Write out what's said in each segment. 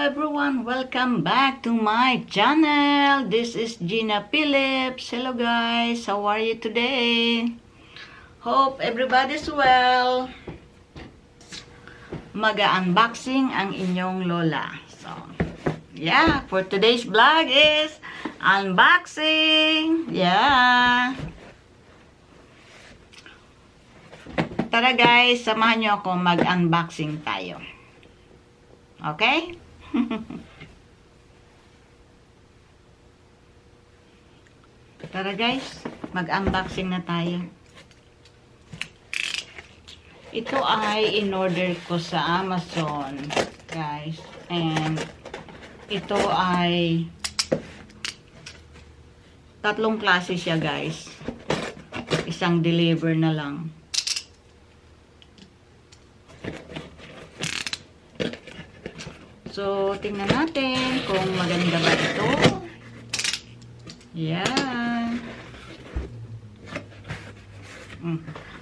everyone, welcome back to my channel. This is Gina Phillips. Hello guys, how are you today? Hope everybody's well. Mag-unboxing ang inyong lola. So, yeah, for today's vlog is unboxing. Yeah. Tara guys, samahan nyo ako mag-unboxing tayo. Okay? Tara guys, mag-unboxing na tayo. Ito ay in-order ko sa Amazon, guys. And ito ay tatlong klase siya, guys. Isang deliver na lang. So, tingnan natin kung maganda ba ito. Yeah.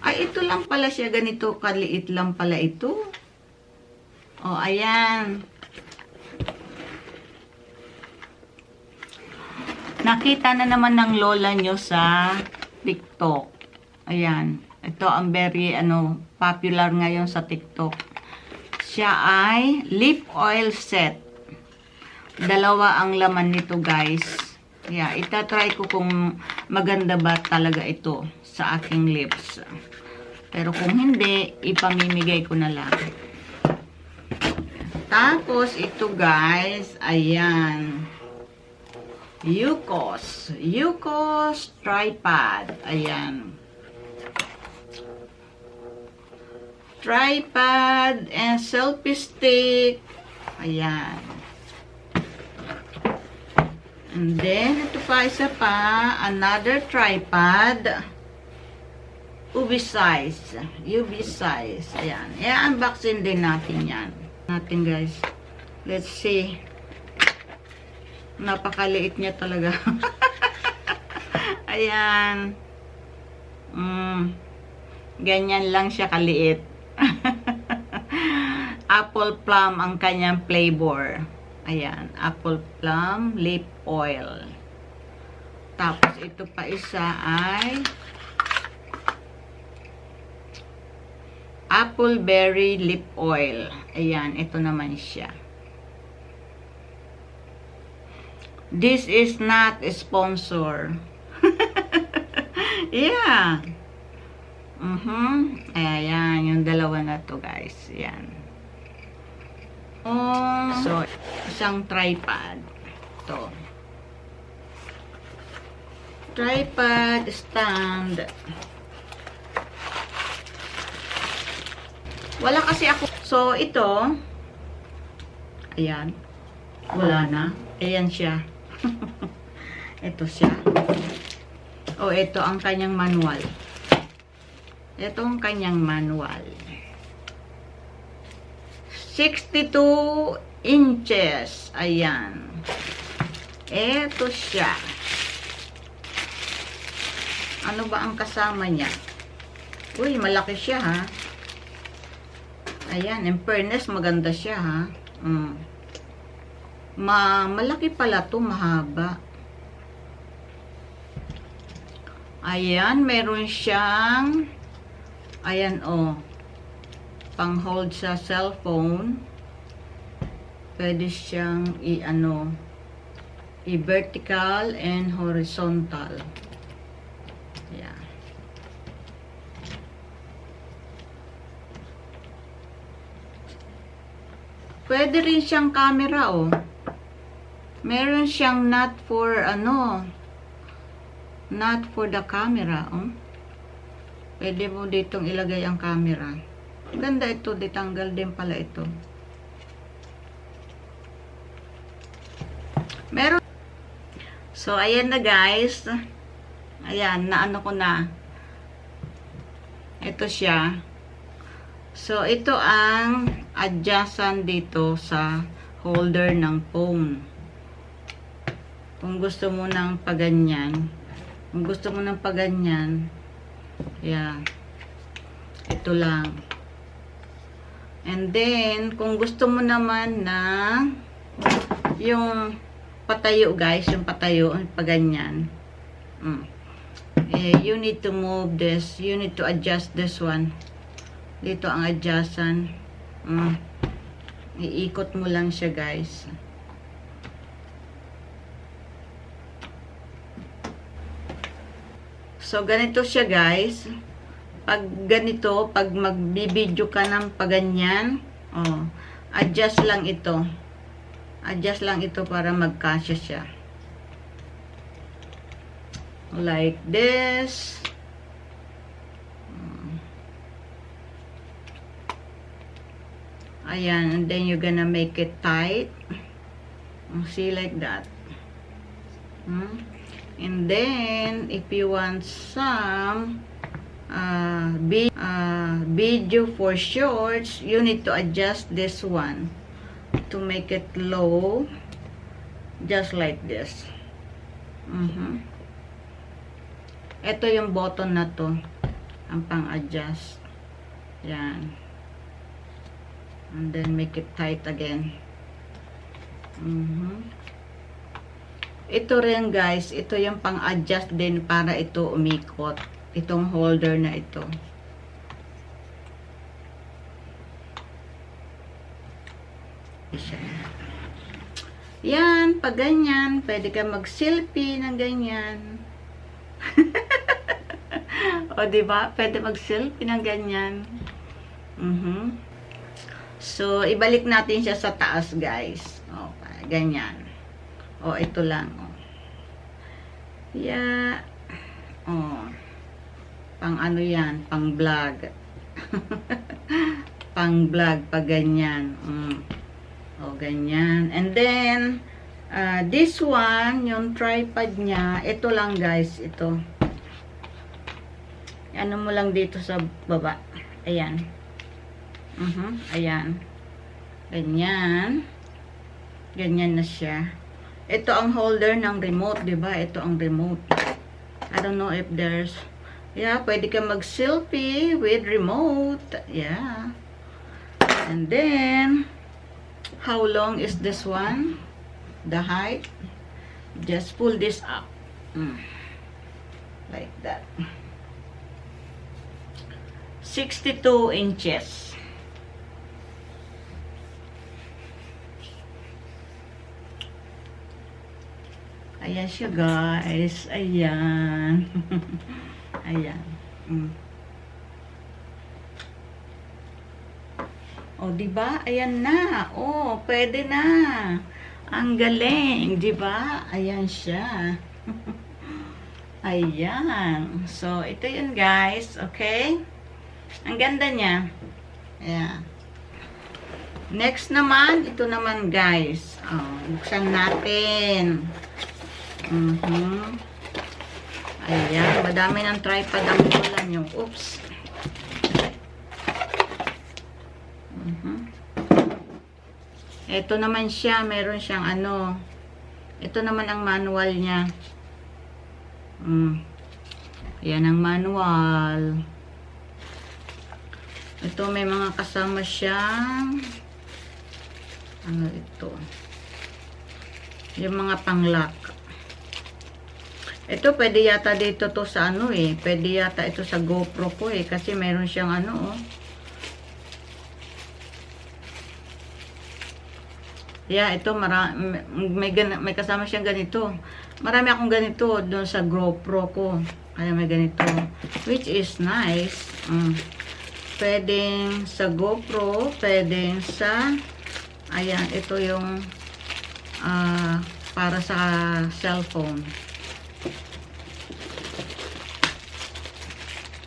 Ay, ito lang pala siya. Ganito kaliit lang pala ito. Oh, ayan. Nakita na naman ng lola nyo sa TikTok. Ayan. Ito ang very, popular ngayon sa TikTok. Siya ay lip oil set. Dalawa ang laman nito, guys. Yeah, itatry ko kung maganda ba talaga ito sa aking lips. Pero kung hindi, ipamimigay ko na lang. Tapos, ito guys, ayan. Yukos tripod. Ayan. Tripod and selfie stick. Ayan. And then, ito pa, isa pa, another tripod. UV size. Ayan. I-unboxing din natin yan. Guys. Let's see. Napakaliit niya talaga. Ayan. Ganyan lang siya kaliit. Apple plum ang kanyang flavor. Ayan, apple plum lip oil. Tapos ito pa isa ay apple berry lip oil. Ayan, ito naman siya. This is not a sponsor. Yeah. Ayan, yung dalawa na to, guys. Ayan. So, isang tripod. Ito. Tripod stand. Wala kasi ako. So, ito. Ayan. Wala na. Ayan siya. Ito siya. Oh, ito ang kanyang manual. Ito ang kanyang manual. 62 inches. Ayan. Ito siya. Ano ba ang kasama niya? Uy, malaki siya, ha? Ayan, in fairness, maganda siya, ha? Malaki pala to, mahaba. Ayan, meron siyang ayan, pang-hold sa cellphone. Pwede siyang i-vertical and horizontal. Yeah. Pwede rin siyang camera, Meron siyang not for the camera, Pwede mo ditong ilagay ang camera. Ganda ito, ditanggal din pala ito. Meron. So, ayan na guys. Ayan, naano ko na. Ito siya. So, ito ang adjacent dito sa holder ng phone. Kung gusto mo ng paganyan. Yeah. Ito lang. And then, kung gusto mo naman na yung patayo guys, yung patayo, pag ganyan. You need to move this. You need to adjust this one. Dito ang adjustan. Iikot mo lang siya guys. So, ganito siya guys. Pag ganito, pag magbibideo ka ng paganyan, adjust lang ito. Adjust lang ito para magkasya siya. Like this. Ayan, and then you're gonna make it tight. See, like that. And then, if you want some video for shorts, you need to adjust this one to make it low, just like this. Ito yung button na to, ang pang-adjust. Yan. And then make it tight again. Ito rin guys, ito yung pang-adjust din para ito umikot. Itong holder na ito. Yan, pag ganyan, pwede ka mag-selfie ng ganyan. O, diba? Pwede mag-selfie ng ganyan. So, ibalik natin siya sa taas, guys. Okay, ganyan. O, ito lang. Yeah. Pang ano yan? Pang vlog. Pang vlog, pag ganyan. O, ganyan. And then, this one, yung tripod niya, ito lang, guys. Ito. Ano mo lang dito sa baba. Ayan. Ayan. Ganyan. Ganyan na siya. Ito ang holder ng remote, diba? Ito ang remote. I don't know if there's... Yeah, pwede ka mag-selfie with remote. Yeah. And then, how long is this one? The height? Just pull this up. Like that. 62 inches. Ayan siya guys. Ayan. Ayan. O, diba? Ayan na. O, pwede na. Ang galing. Diba? Ayan siya. Ayan. So, ito yun guys. Okay? Ang ganda niya. Ayan. Next naman, ito naman guys. Buksan natin. Ayan, madami ng tripod ang wala nyo. Oops. Ito naman siya, meron siyang ano. Ito naman ang manual niya. Ayan ang manual. Ito may mga kasama siyang ano ito. Yung mga pang-lock. Ito, pwede yata dito to sa ano eh. Pwede yata ito sa GoPro ko eh. Kasi meron siyang ano oh. Yeah, ito may kasama siyang ganito. Marami akong ganito doon sa GoPro ko. Kaya may ganito. Which is nice. Pwedeng sa GoPro. Pwedeng sa ayan, ito yung para sa cellphone.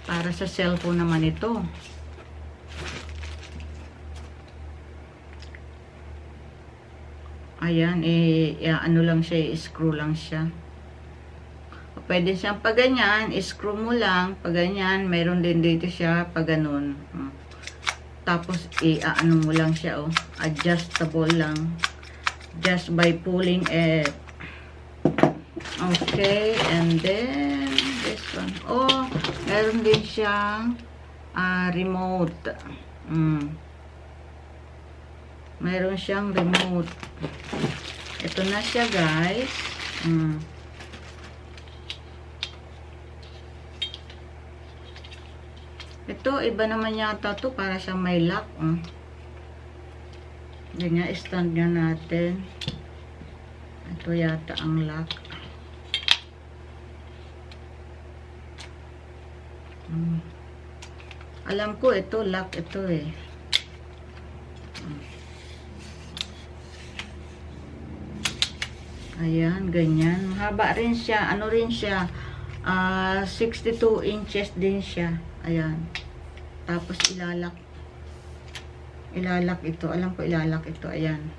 Para sa cellphone naman ito. Ayan, ano lang siya, screw lang siya. Pwede siyang pag ganyan, screw mo lang, pag ganyan, mayroon din dito siya, pag ganun. Tapos, ano mo lang siya, oh. Adjustable lang. Just by pulling it. Okay, and then, this one. Oh, meron din siyang remote. Meron siyang remote. Ito na siya, guys. Ito, iba naman yata to para sa may lock. Yan nga, stand nga natin. Ito yata ang lock. Alam ko ito, lock ito eh. Ayan, ganyan. Mahaba rin siya. Ano rin siya? 62 inches din siya. Ayan. Tapos ilalak. Ilalak ito. Alam ko ilalak ito. Ayan.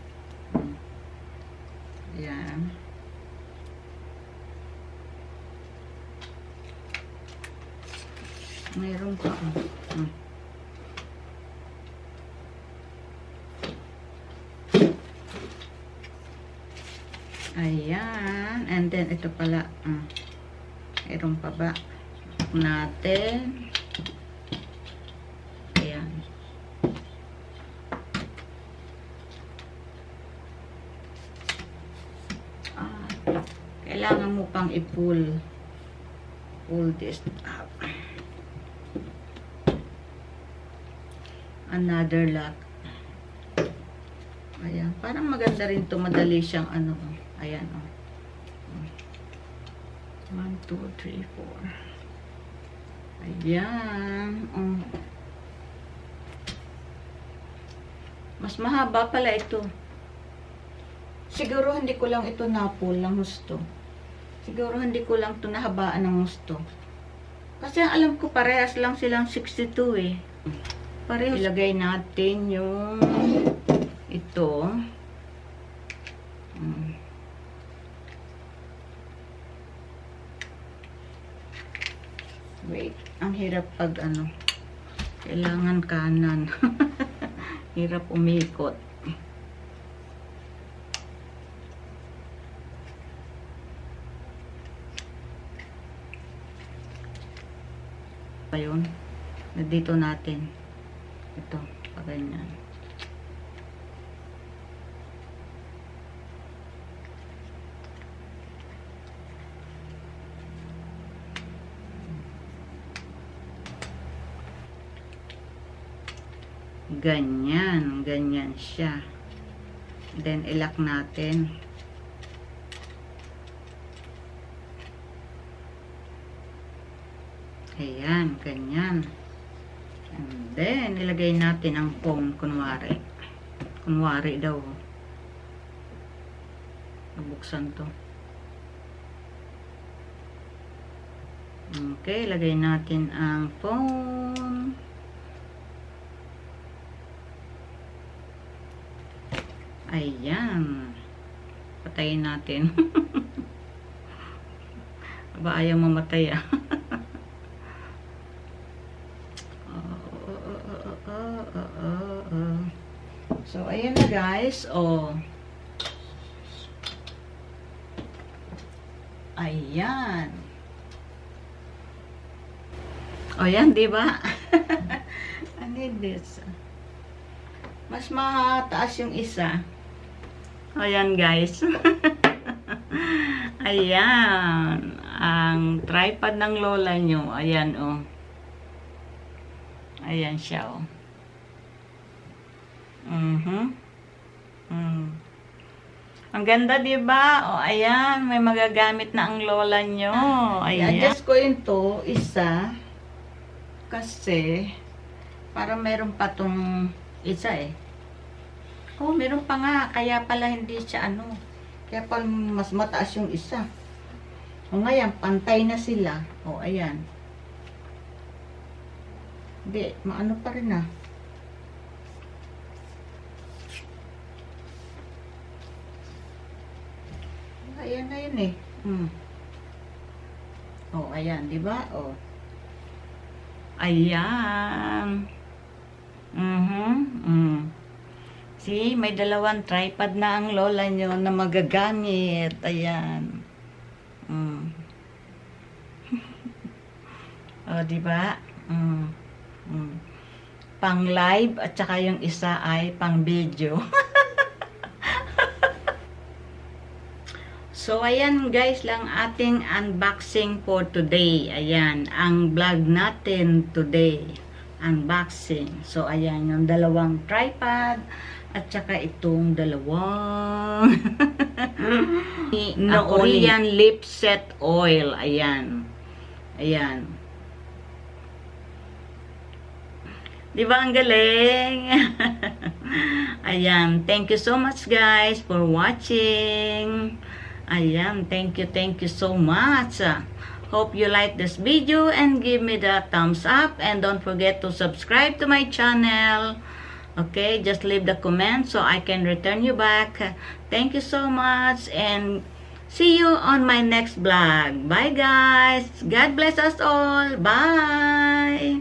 Ayan. Mayroon pa. Ayan. And then, ito pala. Mayroon pa ba? Natin. Ayan. Kailangan mo pang i-pull. Pull this up. Another lock. Ayan. Parang maganda rin to. Madali siyang ano. Ayan, 1, 2, 3, 4. Ayan. Mas mahaba pala ito. Siguro hindi ko lang ito na-pull ng gusto. Siguro hindi ko lang ito nahabaan ng gusto. Kasi alam ko parehas lang silang 62 eh. Parehas. Ilagay natin yung ito. Wait, ang hirap pag ano, kailangan kanan. Hirap umikot. Ayun, dito natin. Ito, pag ganyan. Ganyan, ganyan siya. Then, ilak natin. Ayan, ganyan. And then, ilagay natin ang phone, kunwari. Kunwari daw. Nabuksan to. Okay, ilagay natin ang phone. Ayan. Patayin natin. Aba, ayaw mamatay ah. So, ayan na guys. Ayan. Ayan, diba? I need this. Mas mataas yung isa. Ayan guys. Ayan. Ang tripod ng lola nyo. Ayan Ayan siya Ang ganda, diba? Ayan. May magagamit na ang lola nyo. Ayan. I-adjust ko yun to. Isa. Kasi para meron pa tong isa eh. Meron pa nga. Kaya pala hindi siya Kaya pala mas mataas yung isa. Ngayon, pantay na sila. Ayan. Hindi, maano pa rin Ayan na yun eh. Ayan, di ba? Ayan. See, may dalawang tripod na ang lola nyo na magagamit. Ayan. Di ba? Pang live at saka yung isa ay pang video. So, ayan guys lang ating unboxing for today. Ayan, ang vlog natin today. Unboxing. So, ayan, yung dalawang tripod at saka itong dalawang Korean lip set oil. Ayan. Ayan. Di ba ang galing? Ayan. Thank you so much guys for watching. Ayan. Thank you so much. Hope you like this video and give me the thumbs up. And don't forget to subscribe to my channel. Okay, just leave the comment so I can return you back. Thank you so much and see you on my next vlog. Bye guys. God bless us all. Bye.